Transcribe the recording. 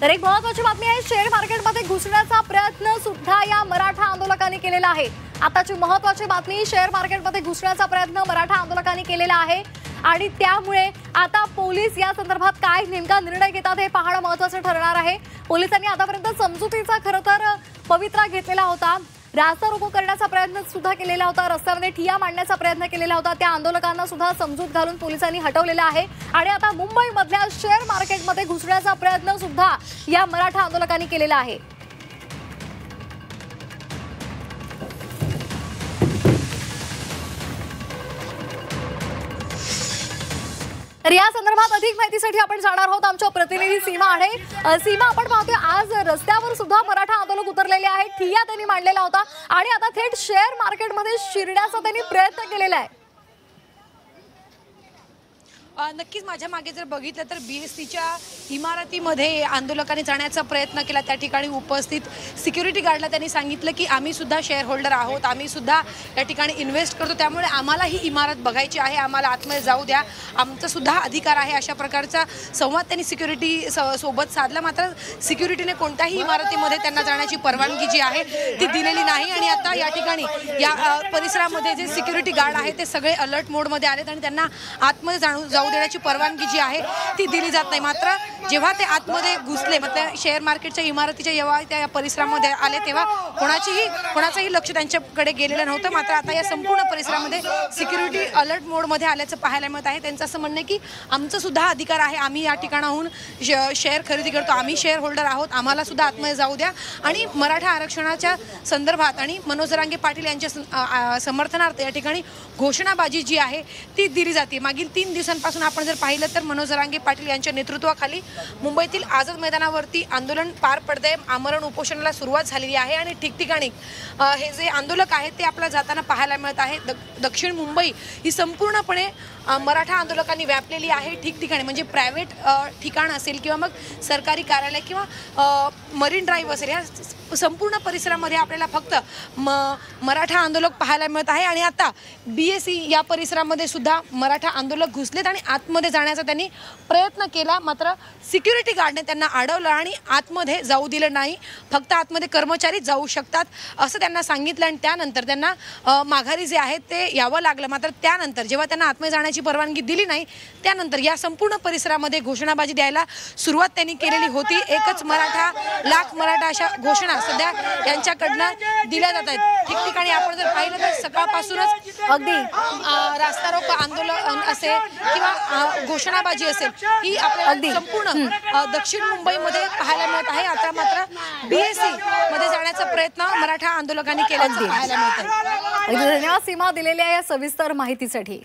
तर एक महत्त्वाची बातमी आहे, शेअर मार्केटमध्ये घुसण्याचा प्रयत्न सुद्धा या मराठा आंदोलकांनी केलेला आहे। आताची महत्त्वाची बातमी, शेअर मार्केटमध्ये घुसण्याचा प्रयत्न मराठा आंदोलकांनी केलेला आहे आणि त्यामुळे आता पोलीस या संदर्भात काय नेमका निर्णय घेतात हे पाहणं महत्त्वाचं ठरणार आहे। पोलिसांनी आतापर्यंत समजुतीचा खरं तर पवित्रा घेतलेला होता, रास्ता रोको करण्याचा प्रयत्न सुद्धा केलेला होता, रस्त्यामध्ये ठिय्या मांडण्याचा प्रयत्न केलेला होता, त्या आंदोलकांना सुद्धा समजूत घालून पोलिसांनी हटवलेला आहे आणि आता मुंबईमधल्या शेअर मार्केटमध्ये घुसण्याचा प्रयत्न सुद्धा या मराठा आंदोलकांनी केलेला आहे। तर या संदर्भात अधिक माहितीसाठी आपण जाणार आहोत आमच्या प्रतिनिधी सीमा आढे। सीमा, आपण पाहतोय आज रस्त्यावर सुद्धा मराठा आंदोलक उतरलेले आहेत, ठिय्या त्यांनी मांडलेला होता आणि आता थेट शेअर मार्केटमध्ये शिरण्याचा त्यांनी प्रयत्न केलेला आहे। नक्कीच माझ्या मागे जर बघितलं तर बीएससीच्या इमारतीमध्ये आंदोलकांनी जाण्याचा प्रयत्न केला। त्या ठिकाणी उपस्थित सिक्युरिटी गार्डला त्यांनी सांगितलं की आम्ही सुद्धा शेअर होल्डर आहोत, आम्ही सुद्धा या ठिकाणी इन्व्हेस्ट करतो, त्यामुळे आम्हाला ही इमारत बघायची आहे, आम्हाला आतमध्ये जाऊ द्या, आमचा सुद्धा अधिकार आहे। अशा प्रकारचा संवाद त्यांनी सिक्युरिटी सोबत साधला। मात्र सिक्युरिटीने कोणत्याही इमारतीमध्ये त्यांना जाण्याची परवानगी जी आहे ती दिलेली नाही आणि आता या ठिकाणी या परिसरामध्ये जे सिक्युरिटी गार्ड आहेत ते सगळे अलर्ट मोडमध्ये आलेत आणि त्यांना आतमध्ये जाऊ देण्याची परवानगी जी आहे ती दिली जात नाही। मात्र जेव्हा ते आतमध्ये घुसले, मतलब शेअर मार्केटच्या इमारतीच्या जेव्हा त्या परिसरामध्ये आले तेव्हा कोणाचंही लक्ष त्यांच्याकडे गेलेलं नव्हतं। मात्र आता या संपूर्ण परिसरामध्ये सिक्युरिटी अलर्ट मोडमध्ये आल्याचं पाहायला मिळत आहे। त्यांचं असं म्हणणं आहे की आमचा सुद्धा अधिकार आहे, आम्ही या ठिकाणाहून शेअर खरेदी करतो, आम्ही शेअर होल्डर आहोत, आम्हाला सुद्धा आतमध्ये जाऊ द्या आणि मराठा आरक्षणाच्या संदर्भात आणि मनोज जरांगे पाटील यांच्या समर्थनार्थ या ठिकाणी घोषणाबाजी जी आहे ती दिली जाते। मागील 3 दिवसांपासून आपण जर पाहिलं तर मनोज जरांगे पाटील यांच्या नेतृत्वाखाली मुंबईतील आझाद मैदानावरती आंदोलन पार पडते, आमरण उपोषणाला सुरुवात झालेली आहे आणि ठिकठिकाणी हे जे आंदोलक आहेत ते आपल्याला जाताना पाहायला मिळत आहे। दक्षिण मुंबई ही संपूर्णपणे मराठा आंदोलकांनी व्यापलेली आहे। ठिकठिकाणी म्हणजे प्रायव्हेट ठिकाण असेल किंवा मग सरकारी कार्यालय किंवा मरीन ड्राईव्ह असेल, या संपूर्ण परिसरामध्ये आपल्याला फक्त मराठा आंदोलक पाहायला मिळत आहे आणि आता बीएससी या परिसरामध्ये सुद्धा मराठा आंदोलक घुसलेत आणि आतमध्ये जाण्याचा त्यांनी प्रयत्न केला। मात्र सिक्युरिटी गार्डने त्यांना अडवलं आणि आतमध्ये जाऊ दिलं नाही, फक्त आतमध्ये कर्मचारी जाऊ शकतात असं त्यांना सांगितलं आणि त्यानंतर त्यांना माघारी जे आहे ते यावं लागलं। मात्र त्यानंतर जेव्हा त्यांना आतमध्ये जाण्याची परवानगी दिली नाही त्यानंतर या संपूर्ण परिसरामध्ये घोषणाबाजी द्यायला सुरुवात त्यांनी केलेली होती। एकच मराठा लाख मराठा अशा घोषणा सध्या यांच्याकडनं दिल्या जात आहेत। ठिकठिकाणी आपण जर पाहिलं तर सकाळपासूनच अगदी रास्ता रोको आंदोलन असेल किंवा घोषणाबाजी असेल ही आपल्याला संपूर्ण दक्षिण मुंबईमध्ये पाहायला मिळत आहे। आता मात्र बीएससी मध्ये जाण्याचा प्रयत्न मराठा आंदोलकांनी केल्याचं पाहायला मिळत आहे। धन्यवाद सीमा दिलेल्या या सविस्तर माहितीसाठी।